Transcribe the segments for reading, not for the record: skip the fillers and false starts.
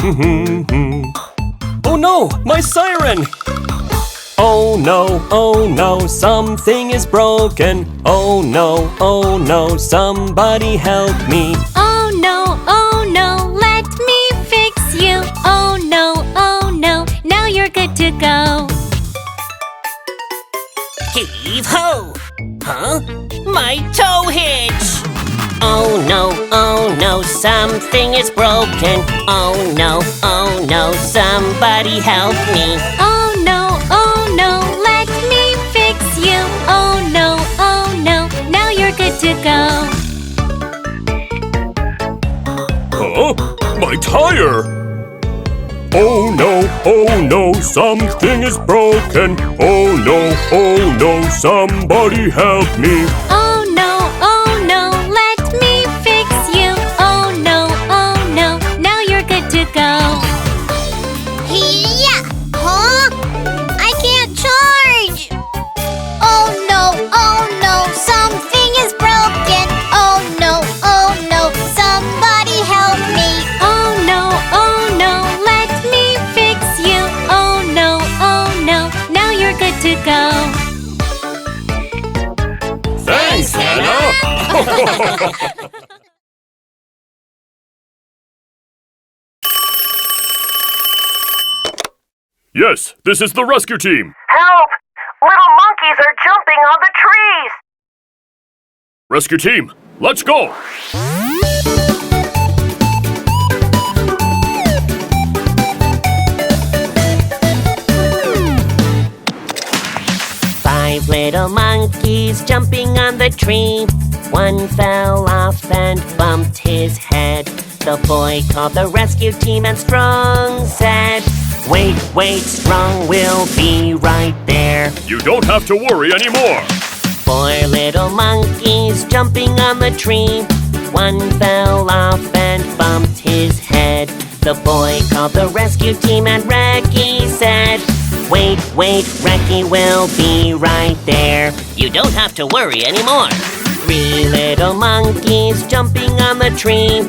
Oh no, my siren! Oh no, something is broken. Oh no, somebody help me. Oh no, let me fix you. Oh no, now you're good to go. Heave-ho! Huh? My tow hitch! Oh no, something is broken. Oh no, somebody help me. Oh no, let me fix you. Oh no, now you're good to go. Huh? My tire! Oh no, something is broken. Oh no, somebody help me. Oh no, let me fix you. Oh no, now you're good to go. Hiyaaa! Huh? I can't charge! Oh no, something is broken. Oh no, somebody help me. Oh no, let me fix you. Oh no, now you're good to go. Thanks, Hana! Yes, this is the rescue team. Help! Little monkeys are jumping on the trees! Rescue team, let's go! Five little monkeys jumping on the tree. One fell off and bumped his head. The boy called the rescue team and Strong said, Wait, Strong will be right there. You don't have to worry anymore. Four little monkeys jumping on the tree. One fell off and bumped his head. The boy called the rescue team and Reki said, Wait, Reki will be right there. You don't have to worry anymore. Three little monkeys jumping on the tree.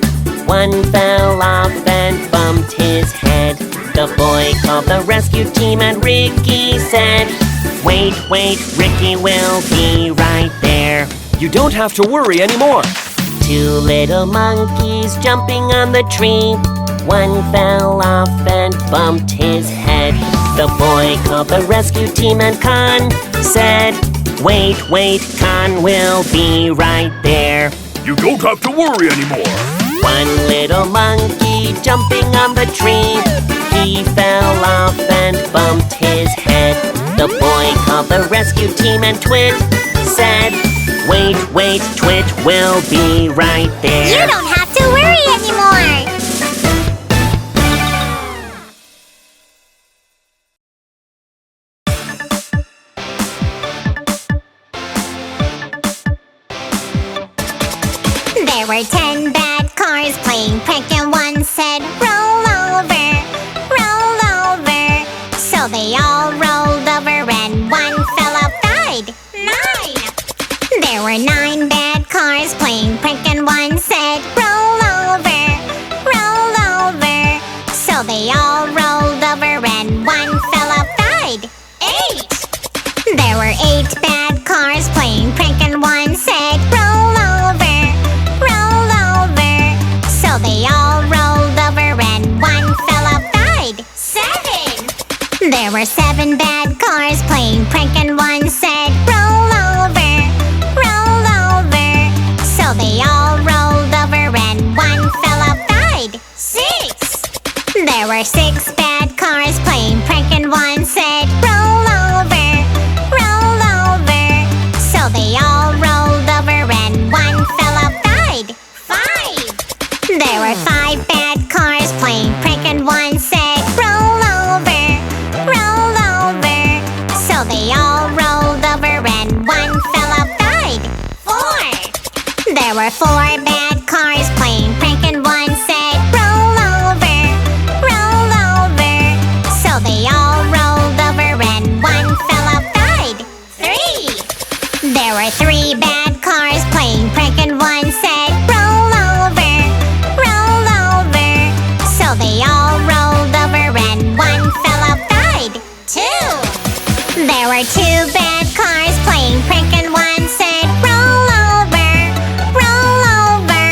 One fell off and bumped his head. The boy called the rescue team and Riki said, Wait, Riki will be right there. You don't have to worry anymore. Two little monkeys jumping on the tree. One fell off and bumped his head. The boy called the rescue team and Khan said, Wait, Khan will be right there. You don't have to worry anymore. One little monkey jumping on the tree. He fell off and bumped his head. The boy called the rescue team and Twit said, Wait, Twit will be right there. You don't have to worry anymore. There were 10 bad cars playing prank and one said, Roll over, roll over. So they all rolled over and one fell out died. 9! There were 9 bad cars playing prank and one said, Roll over, roll over. So they all rolled over and one fell out died. 8! There were 8 bad cars playing prank and one said, Roll over, roll over. So they all rolled over and one fell out died. 7! There were 7 bad cars playing prank and one said, Roll over, roll over. So they all rolled over and one fell out died. 6! There were 6 bad cars playing prank and one said, Roll over, roll over. So they all rolled over and one fell out died. 5! There were 5 bad cars playing prank and one said, Roll over, roll over. So they all rolled over There were two bad cars playing prank and one said, roll over, roll over.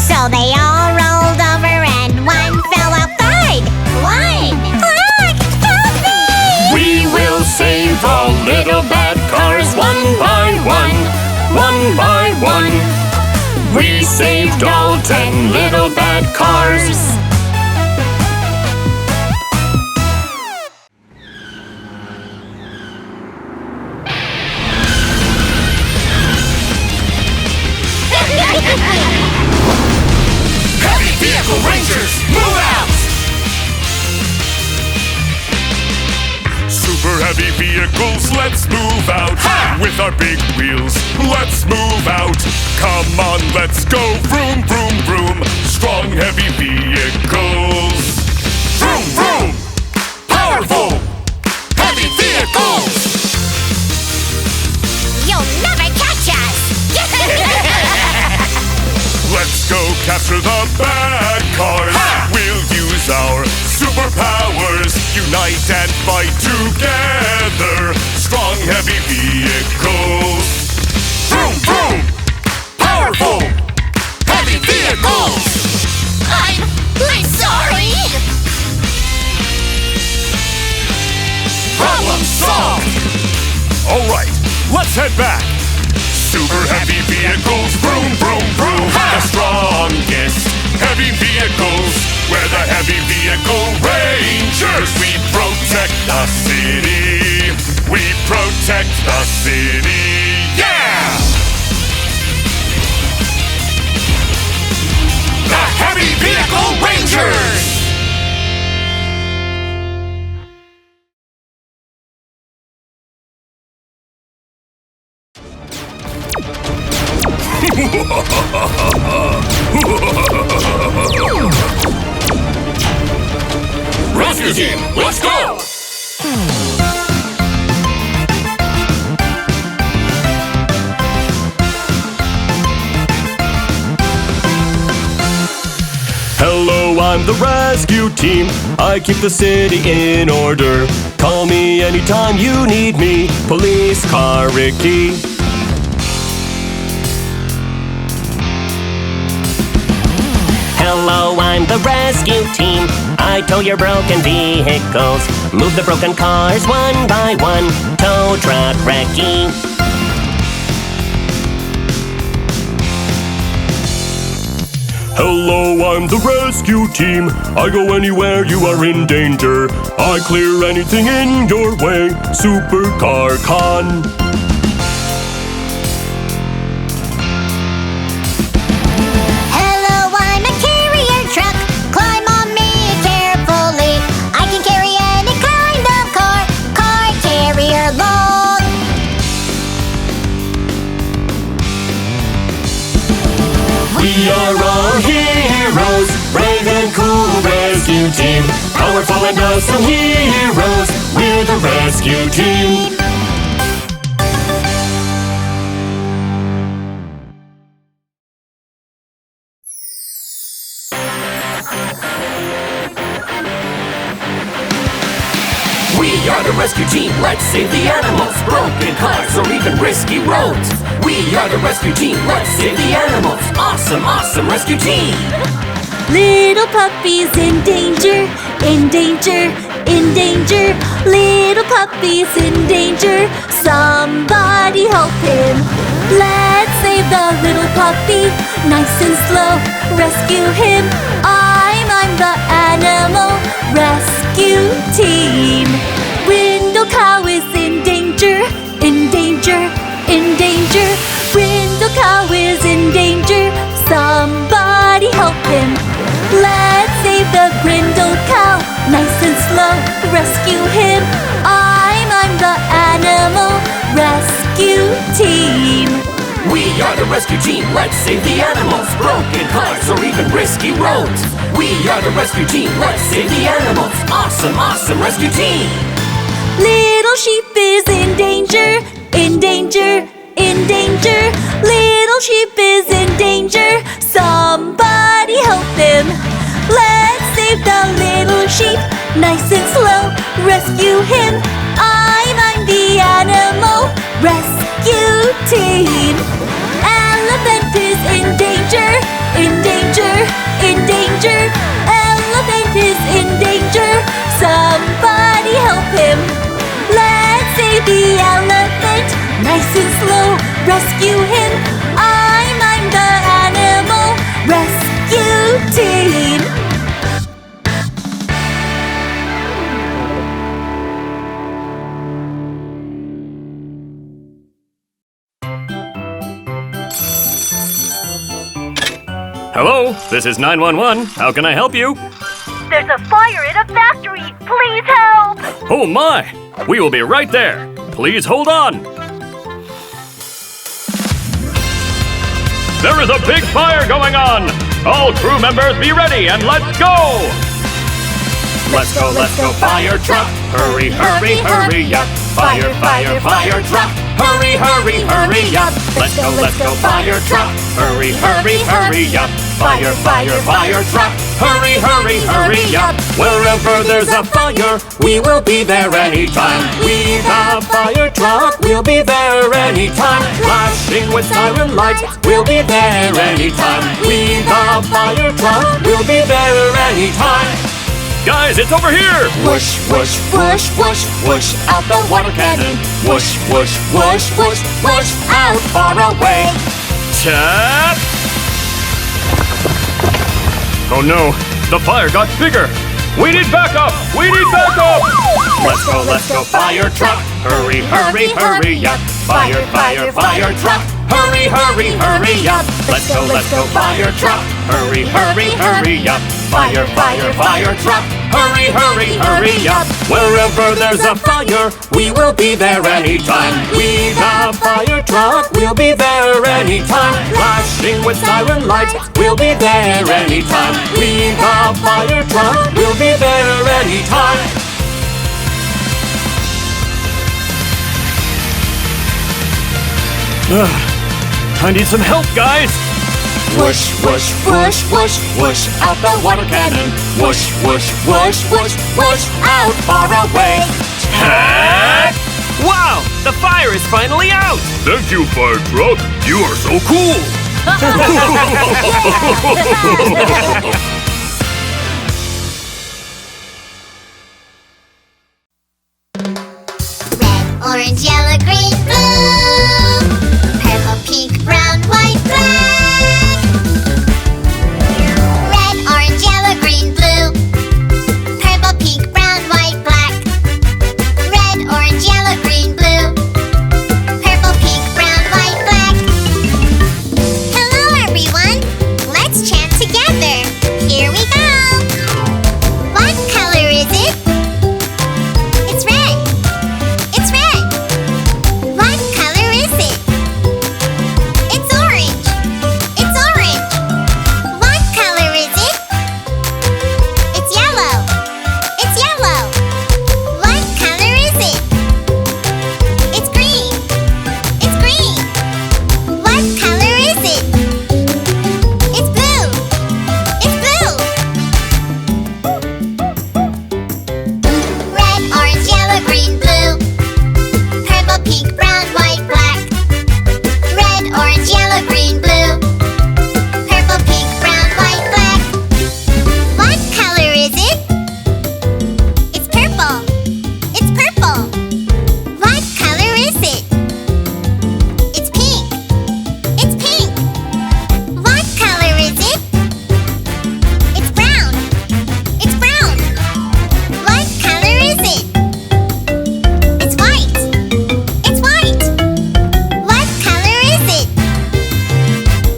So they all rolled over and one fell outside. One! Look! Help me! We will save all little bad cars one by one, one by one. We saved all 10 little bad cars. Heavy Vehicle Rangers, move out! Super heavy vehicles, let's move out. With our big wheels, let's move out. Come on, let's go. Vroom, vroom, vroom. Strong heavy vehicles. Vroom, vroom. Powerful heavy vehicles. You'll never catch us! Let's go capture the bad cars. We'll use our superpowers. Unite and fight together. Strong heavy vehicles. Vroom, vroom. Powerful heavy vehicles. I'm sorry! Problem solved. All right, let's head back. Super heavy vehicles, vroom, vroom, vroom. The strongest heavy vehicles. We're the heavy vehicle rangers. We protect the city. We protect the city. Yeah! The Heavy Vehicle Rangers! Rescue team, let's go! Hello, I'm the rescue team. I keep the city in order. Call me anytime you need me. Police car Riki. Hello, I'm the rescue team. I tow your broken vehicles. Move the broken cars one by one. Tow truck Reki. Hello, I'm the rescue team. I go anywhere you are in danger. I clear anything in your way. Supercar Con. Hello, I'm a carrier truck. Climb on me carefully. I can carry any kind of car. Car carrier long. We are all heroes, brave and cool rescue team. Powerful and awesome heroes. We're the rescue team. We are the rescue team, let's save the animals. Broken cars or even risky roads. We are the rescue team, let's save the animals. Awesome, awesome rescue team. Little puppies in danger, in danger, in danger. Little puppies in danger. Somebody help him. Let's save the little puppy. Nice and slow, rescue him. I'm the animal rescue team. Brindle cow is in danger, in danger, in danger. Brindle cow is in danger. Somebody help him. Let's save the brindle cow. Nice and slow, rescue him. I'm the animal rescue team. We are the rescue team, let's save the animals. Broken cars or even risky roads. We are the rescue team, let's save the animals. Awesome, awesome rescue team. Little sheep is in danger, in danger, in danger. Little sheep is in danger. Somebody help him. Let's save the little sheep. Nice and slow, rescue him. I'm the rescue him. I'm the animal rescue team. Hello, this is 911. How can I help you? There's a fire in a factory. Please help. Oh my! We will be right there. Please hold on. There is a big fire going on. All crew members be ready and let's go! Let's go, fire truck. Hurry, hurry, hurry up. Fire, fire, fire truck. Hurry, hurry, hurry up. Let's go, fire truck. Hurry, hurry, hurry up. Fire, fire, fire truck. Hurry, hurry, hurry up. Wherever there's a fire, we will be there anytime. We the fire truck, we'll be there anytime. Flashing with siren lights, we'll be there anytime. We the fire truck, we'll be there anytime. Guys, it's over here! Whoosh, whoosh, whoosh, whoosh, whoosh, out the water cannon. Whoosh, whoosh, whoosh, whoosh, whoosh, out far away. Tap! Oh no, the fire got bigger! We need backup! We need backup! Let's go, fire truck. Hurry, hurry, hurry up. Fire, fire, fire truck. Hurry, hurry, hurry up. Let's go, fire truck. Hurry, hurry, hurry up. Fire, fire, fire truck. Hurry, hurry, hurry up. Wherever there's a fire, we will be there anytime. We the fire truck, we'll be there anytime. Flashing with siren lights, we'll be there anytime. We the fire truck, we'll be there anytime. I need some help, guys! Whoosh, whoosh, whoosh, whoosh, whoosh, out the water cannon. Whoosh, whoosh, whoosh, whoosh, whoosh, out far away. Tap! Wow! The fire is finally out! Thank you, fire truck. You are so cool. Red, orange, yellow, green, blue. Purple, pink, brown, white, black. Red, orange, yellow, green, blue. Purple, pink, brown, white, black. Red, orange, yellow, green, blue. Purple, pink, brown, white, black. Hello, everyone. Let's chant together. Here we go. What color is it? It's red. It's red. What color is it? It's orange. It's orange. What color is it? It's yellow. It's yellow. What color is it? It's green. It's green. What color is it? It's blue. It's blue. Red, orange, yellow, green, blue. Purple, pink, brown, white, black. Red, orange, yellow, green, blue. Purple, pink, brown, white, black. What color is it? It's purple. It's purple. What color is it? It's pink. It's pink. What color is it? It's brown. It's brown. What color is it? It's white. It's white. What color is it?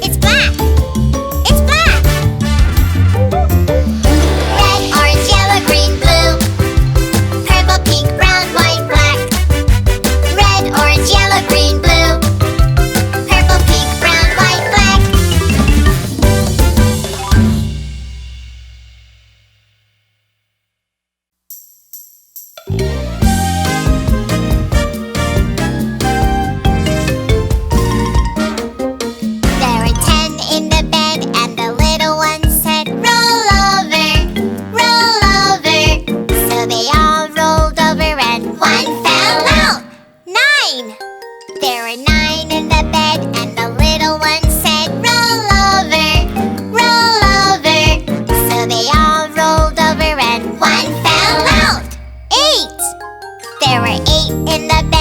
It's black. It's black. Red, orange, yellow, green, blue. Purple, pink, brown, white, black. Red, orange, yellow, green, blue. Purple, pink, brown, white, black. There were 10 in the bed, and the little one said, roll over, roll over. So they all rolled over, and one fell out. 9! There were 9 in the bed, and the little one said, roll over, roll over. So they all rolled over, and one fell out. 8! There were 8 in the bed,